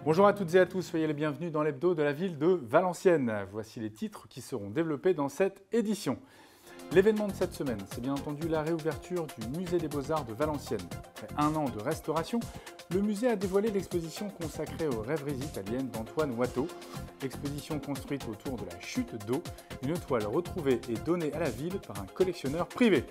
Bonjour à toutes et à tous, soyez les bienvenus dans l'hebdo de la ville de Valenciennes. Voici les titres qui seront développés dans cette édition. L'événement de cette semaine, c'est bien entendu la réouverture du Musée des Beaux-Arts de Valenciennes. Après un an de restauration, le musée a dévoilé l'exposition consacrée aux rêveries italiennes d'Antoine Watteau. Exposition construite autour de la chute d'eau, une toile retrouvée et donnée à la ville par un collectionneur privé.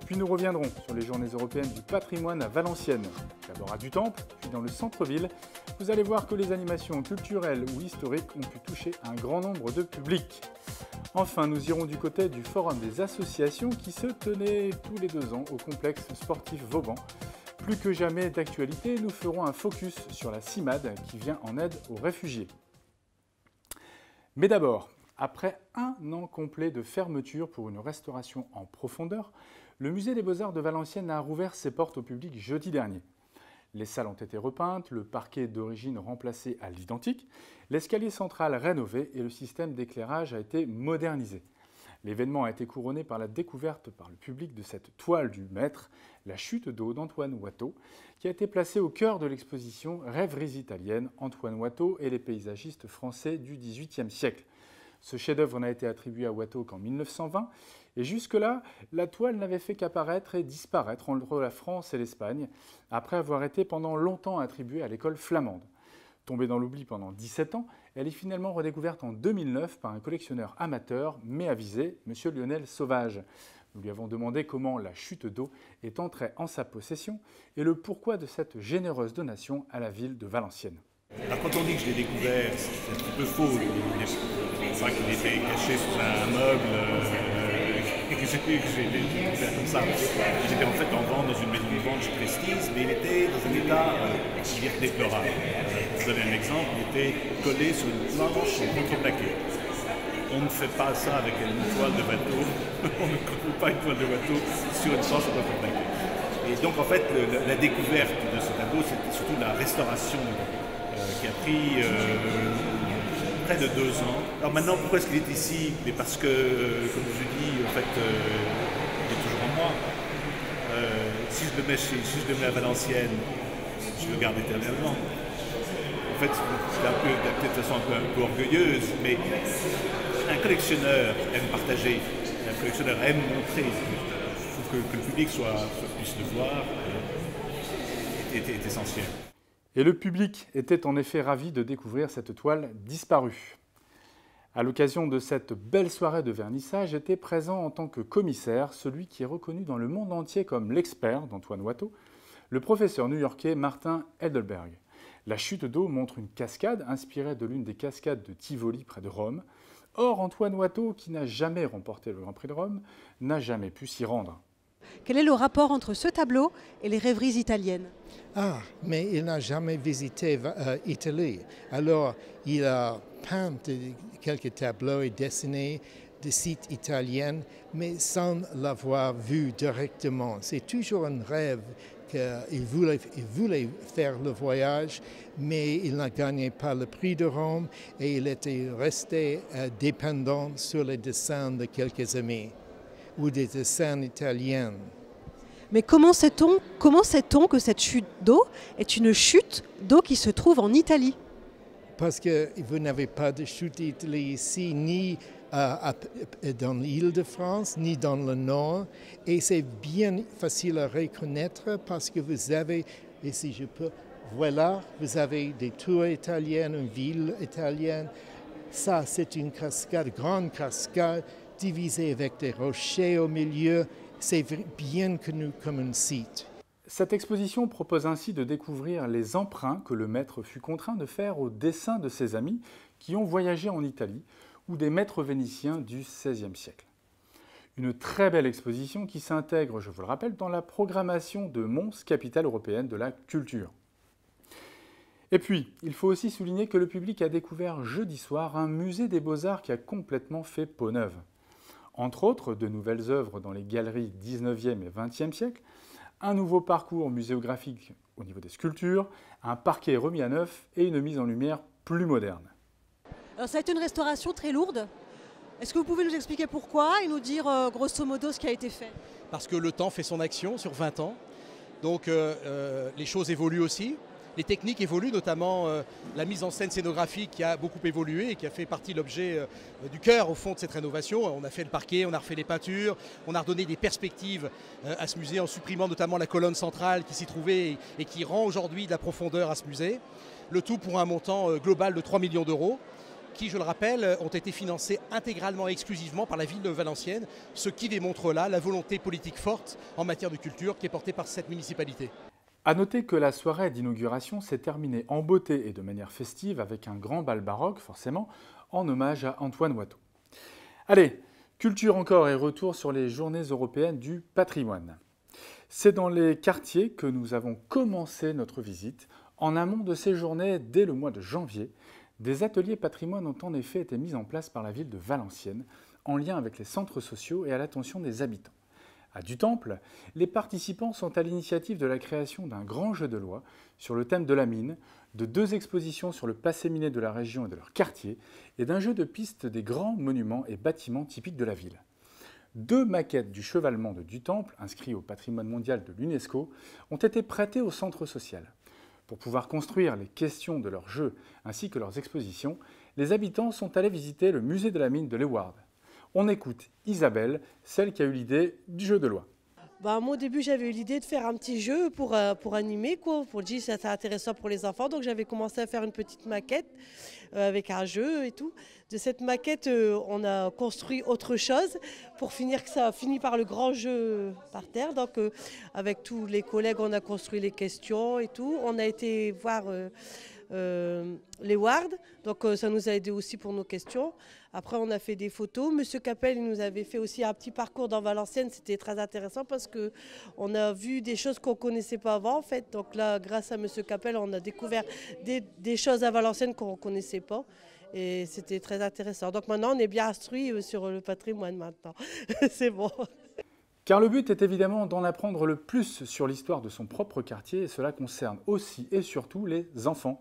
Puis nous reviendrons sur les journées européennes du patrimoine à Valenciennes. D'abord à Dutemple, puis dans le centre-ville. Vous allez voir que les animations culturelles ou historiques ont pu toucher un grand nombre de publics. Enfin, nous irons du côté du Forum des associations qui se tenait tous les 2 ans au complexe sportif Vauban. Plus que jamais d'actualité, nous ferons un focus sur la CIMAD qui vient en aide aux réfugiés. Mais d'abord, après un an complet de fermeture pour une restauration en profondeur, le Musée des Beaux-Arts de Valenciennes a rouvert ses portes au public jeudi dernier. Les salles ont été repeintes, le parquet d'origine remplacé à l'identique, l'escalier central rénové et le système d'éclairage a été modernisé. L'événement a été couronné par la découverte par le public de cette toile du maître, la chute d'eau d'Antoine Watteau, qui a été placée au cœur de l'exposition Rêveries italiennes, Antoine Watteau et les paysagistes français du XVIIIe siècle. Ce chef-d'œuvre n'a été attribué à Watteau qu'en 1920, et jusque-là, la toile n'avait fait qu'apparaître et disparaître entre la France et l'Espagne, après avoir été pendant longtemps attribuée à l'école flamande. Tombée dans l'oubli pendant 17 ans, elle est finalement redécouverte en 2009 par un collectionneur amateur, mais avisé, M. Lionel Sauvage. Nous lui avons demandé comment la chute d'eau est entrée en sa possession et le pourquoi de cette généreuse donation à la ville de Valenciennes. Alors quand on dit que je l'ai découvert, c'est un petit peu faux. C'est vrai qu'il était caché sous un meuble et que j'ai découvert comme ça. J'étais en fait en vente dans une maison de vente chez Prestige, mais il était dans un état déplorable. Pour vous donner un exemple, il était collé sur une planche contreplaquée. On ne fait pas ça avec une toile de bateau. On ne colle pas une toile de bateau sur une planche contreplaquée. Et donc en fait, la découverte de ce tableau, c'était surtout la restauration qui a pris près de 2 ans. Alors maintenant, pourquoi est-ce qu'il est ici? Mais parce que, comme je dis, en fait, il est toujours en moi. Si je le mets à Valenciennes, je le garde éternellement. En fait, c'est peut-être de façon un peu orgueilleuse, mais un collectionneur aime partager, un collectionneur aime montrer. Il faut que le public puisse le voir, est essentiel. Et le public était en effet ravi de découvrir cette toile disparue. À l'occasion de cette belle soirée de vernissage était présent en tant que commissaire celui qui est reconnu dans le monde entier comme l'expert d'Antoine Watteau, le professeur new-yorkais Martin Heidelberg. La chute d'eau montre une cascade inspirée de l'une des cascades de Tivoli près de Rome. Or, Antoine Watteau, qui n'a jamais remporté le Grand Prix de Rome, n'a jamais pu s'y rendre. Quel est le rapport entre ce tableau et les rêveries italiennes? Ah, mais il n'a jamais visité Italie. Alors, il a peint quelques tableaux et dessiné des sites italiens, mais sans l'avoir vu directement. C'est toujours un rêve qu'il voulait faire le voyage, mais il n'a gagné pas le prix de Rome et il était resté dépendant sur les dessins de quelques amis ou des dessins italiens. Mais comment sait-on que cette chute d'eau est une chute d'eau qui se trouve en Italie? Parce que vous n'avez pas de chute d'Italie ici, ni dans l'île de France, ni dans le nord. Et c'est bien facile à reconnaître parce que vous avez, et si je peux, voilà, vous avez des tours italiennes, une ville italienne. Ça, c'est une cascade, grande cascade, divisée avec des rochers au milieu. C'est bien connu comme un site. Cette exposition propose ainsi de découvrir les emprunts que le maître fut contraint de faire aux dessins de ses amis qui ont voyagé en Italie ou des maîtres vénitiens du XVIe siècle. Une très belle exposition qui s'intègre, je vous le rappelle, dans la programmation de Mons, capitale européenne de la culture. Et puis, il faut aussi souligner que le public a découvert jeudi soir un musée des beaux-arts qui a complètement fait peau neuve. Entre autres, de nouvelles œuvres dans les galeries 19e et 20e siècle, un nouveau parcours muséographique au niveau des sculptures, un parquet remis à neuf et une mise en lumière plus moderne. Alors ça a été une restauration très lourde. Est-ce que vous pouvez nous expliquer pourquoi et nous dire grosso modo ce qui a été fait? Parce que le temps fait son action sur 20 ans. Donc les choses évoluent aussi. les techniques évoluent, notamment la mise en scène scénographique qui a beaucoup évolué et qui a fait partie de l'objet du cœur au fond de cette rénovation. On a fait le parquet, on a refait les peintures, on a redonné des perspectives à ce musée en supprimant notamment la colonne centrale qui s'y trouvait et qui rend aujourd'hui de la profondeur à ce musée. Le tout pour un montant global de 3 millions d'euros qui, je le rappelle, ont été financés intégralement et exclusivement par la ville de Valenciennes, ce qui démontre là la volonté politique forte en matière de culture qui est portée par cette municipalité. A noter que la soirée d'inauguration s'est terminée en beauté et de manière festive avec un grand bal baroque, forcément, en hommage à Antoine Watteau. Allez, culture encore et retour sur les journées européennes du patrimoine. C'est dans les quartiers que nous avons commencé notre visite. En amont de ces journées, dès le mois de janvier, des ateliers patrimoine ont en effet été mis en place par la ville de Valenciennes, en lien avec les centres sociaux et à l'attention des habitants. À Dutemple, les participants sont à l'initiative de la création d'un grand jeu de loi sur le thème de la mine, de 2 expositions sur le passé minier de la région et de leur quartier, et d'un jeu de piste des grands monuments et bâtiments typiques de la ville. 2 maquettes du chevalement de Dutemple, inscrits au patrimoine mondial de l'UNESCO, ont été prêtées au centre social. Pour pouvoir construire les questions de leurs jeux ainsi que leurs expositions, les habitants sont allés visiter le musée de la mine de Leeuwarden. On écoute Isabelle, celle qui a eu l'idée du jeu de loi. Moi, au début, j'avais eu l'idée de faire un petit jeu pour animer, quoi, pour dire que c'était intéressant pour les enfants. Donc, j'avais commencé à faire une petite maquette avec un jeu et tout. De cette maquette, on a construit autre chose pour finir que ça finit par le grand jeu par terre. Donc, avec tous les collègues, on a construit les questions et tout. On a été voir les wards, donc ça nous a aidé aussi pour nos questions. Après, on a fait des photos. Monsieur Capel, il nous avait fait aussi un petit parcours dans Valenciennes. C'était très intéressant parce qu'on a vu des choses qu'on ne connaissait pas avant, en fait. Donc là, grâce à Monsieur Capel, on a découvert des choses à Valenciennes qu'on ne connaissait pas. Et c'était très intéressant. Donc maintenant, on est bien instruit sur le patrimoine maintenant. C'est bon. Car le but est évidemment d'en apprendre le plus sur l'histoire de son propre quartier, et cela concerne aussi et surtout les enfants.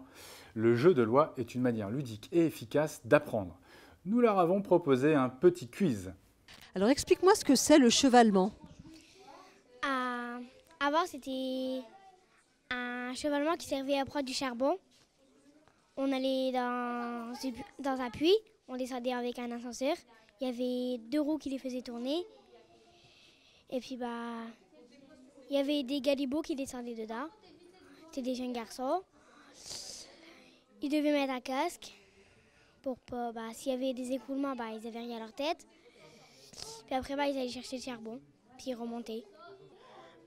Le jeu de loi est une manière ludique et efficace d'apprendre. Nous leur avons proposé un petit quiz. Alors explique-moi ce que c'est le chevalement. Avant, c'était un chevalement qui servait à prendre du charbon. On allait dans un puits, on descendait avec un ascenseur. Il y avait 2 roues qui les faisaient tourner. Et puis, il y avait des galibots qui descendaient dedans. C'était des jeunes garçons. Ils devaient mettre un casque pour pas, s'il y avait des écoulements, ils avaient rien à leur tête. Puis après, ils allaient chercher le charbon, puis ils remontaient.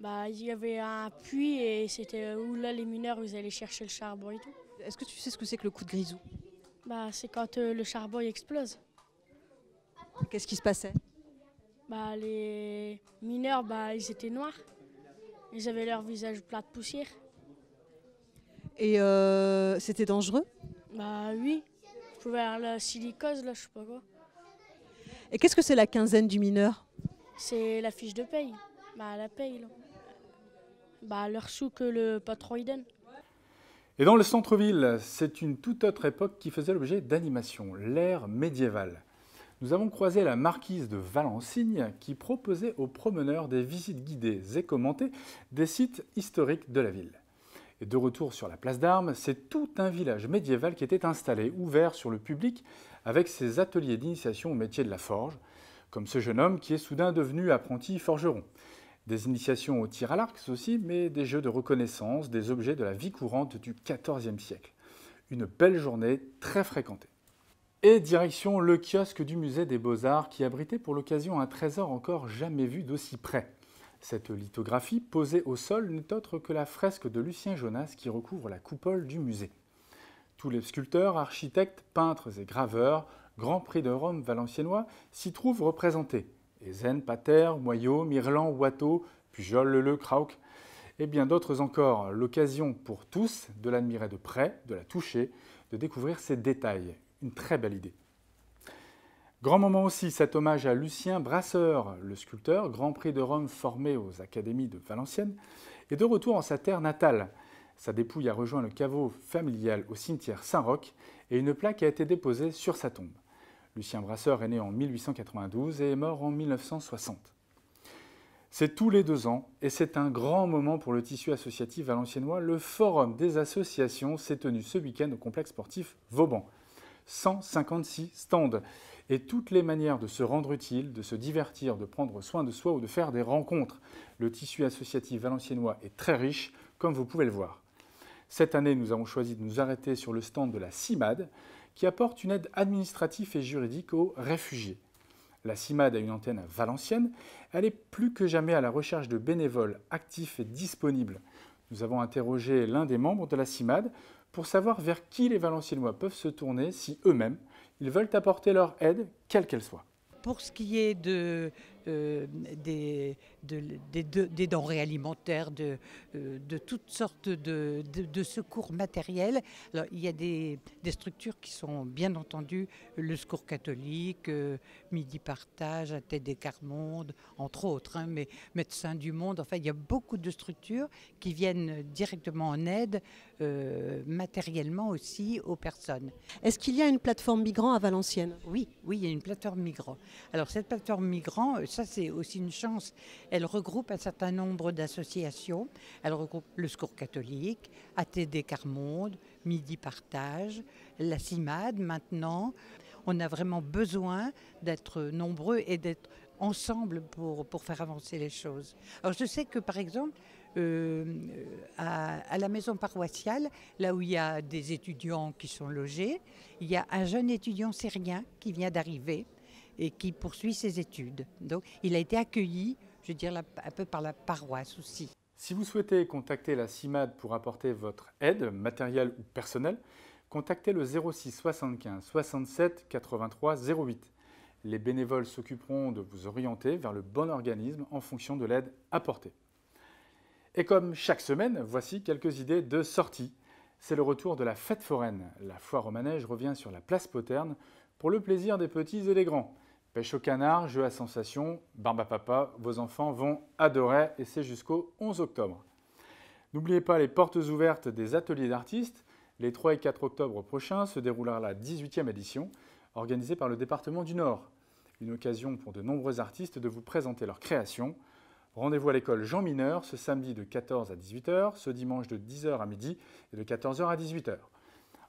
Il y avait un puits et c'était où là les mineurs ils allaient chercher le charbon et tout. Est-ce que tu sais ce que c'est que le coup de grisou? C'est quand le charbon il explose. Qu'est-ce qui se passait? Les mineurs, ils étaient noirs. Ils avaient leur visage plein de poussière. Et c'était dangereux? Oui. Je pouvais avoir la silicose, là, je sais pas quoi. Et qu'est-ce que c'est la quinzaine du mineur? C'est la fiche de paye. La paye, là. Leur sou que le patron y donne. Et dans le centre-ville, c'est une toute autre époque qui faisait l'objet d'animation, l'ère médiévale. Nous avons croisé la marquise de Valensigne qui proposait aux promeneurs des visites guidées et commentées des sites historiques de la ville. Et de retour sur la place d'Armes, c'est tout un village médiéval qui était installé, ouvert sur le public, avec ses ateliers d'initiation au métier de la forge, comme ce jeune homme qui est soudain devenu apprenti forgeron. Des initiations au tir à l'arc aussi, mais des jeux de reconnaissance, des objets de la vie courante du XIVe siècle. Une belle journée très fréquentée. Et direction le kiosque du musée des Beaux-Arts qui abritait pour l'occasion un trésor encore jamais vu d'aussi près. Cette lithographie posée au sol n'est autre que la fresque de Lucien Jonas qui recouvre la coupole du musée. Tous les sculpteurs, architectes, peintres et graveurs, Grand Prix de Rome valenciennois, s'y trouvent représentés. Ezen, Pater, Moyau, Mirlan, Watteau, Pujol, Leleu, Krauck et bien d'autres encore. L'occasion pour tous de l'admirer de près, de la toucher, de découvrir ses détails. Une très belle idée. Grand moment aussi, cet hommage à Lucien Brasseur, le sculpteur, Grand Prix de Rome formé aux académies de Valenciennes, et de retour en sa terre natale. Sa dépouille a rejoint le caveau familial au cimetière Saint-Roch et une plaque a été déposée sur sa tombe. Lucien Brasseur est né en 1892 et est mort en 1960. C'est tous les 2 ans et c'est un grand moment pour le tissu associatif valenciennois. Le Forum des associations s'est tenu ce week-end au complexe sportif Vauban. 156 stands et toutes les manières de se rendre utile, de se divertir, de prendre soin de soi ou de faire des rencontres. Le tissu associatif valenciennois est très riche, comme vous pouvez le voir. Cette année, nous avons choisi de nous arrêter sur le stand de la CIMAD, qui apporte une aide administrative et juridique aux réfugiés. La CIMAD a une antenne à Valenciennes. Elle est plus que jamais à la recherche de bénévoles actifs et disponibles. Nous avons interrogé l'un des membres de la CIMAD pour savoir vers qui les Valenciennois peuvent se tourner si eux-mêmes, ils veulent apporter leur aide, quelle qu'elle soit. Pour ce qui est des denrées alimentaires, de toutes sortes de secours matériels, alors, il y a des structures qui sont bien entendu le Secours catholique, Midi Partage, ATD des Carmonde, entre autres, hein, mais Médecins du Monde, enfin il y a beaucoup de structures qui viennent directement en aide matériellement aussi aux personnes. Est-ce qu'il y a une plateforme migrant à Valenciennes? Oui, il y a une plateforme migrant. Alors cette plateforme migrant, ça c'est aussi une chance. Elle regroupe un certain nombre d'associations. Elle regroupe le Secours catholique, ATD Carmonde, Midi Partage, la CIMAD maintenant. On a vraiment besoin d'être nombreux et d'être ensemble pour faire avancer les choses. Alors je sais que par exemple, à la maison paroissiale, là où il y a des étudiants qui sont logés, il y a un jeune étudiant syrien qui vient d'arriver et qui poursuit ses études. Donc il a été accueilli, je veux dire, un peu par la paroisse aussi. Si vous souhaitez contacter la CIMAD pour apporter votre aide, matérielle ou personnelle, contactez le 06 75 67 83 08. Les bénévoles s'occuperont de vous orienter vers le bon organisme en fonction de l'aide apportée. Et comme chaque semaine, voici quelques idées de sortie. C'est le retour de la fête foraine. La foire au manège revient sur la place Poterne pour le plaisir des petits et des grands. Pêche au canard, jeux à sensations, barbe à papa, vos enfants vont adorer et c'est jusqu'au 11 octobre. N'oubliez pas les portes ouvertes des ateliers d'artistes. Les 3 et 4 octobre prochains se déroulera la 18e édition, organisée par le département du Nord. Une occasion pour de nombreux artistes de vous présenter leurs créations. Rendez-vous à l'école Jean Mineur ce samedi de 14 à 18h, ce dimanche de 10h à midi et de 14h à 18h.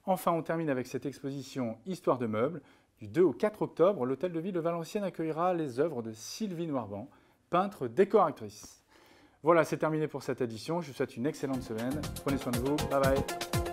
Enfin, on termine avec cette exposition Histoire de meubles. Du 2 au 4 octobre, l'hôtel de ville de Valenciennes accueillera les œuvres de Sylvie Noirban, peintre décoratrice. Voilà, c'est terminé pour cette édition. Je vous souhaite une excellente semaine. Prenez soin de vous. Bye bye.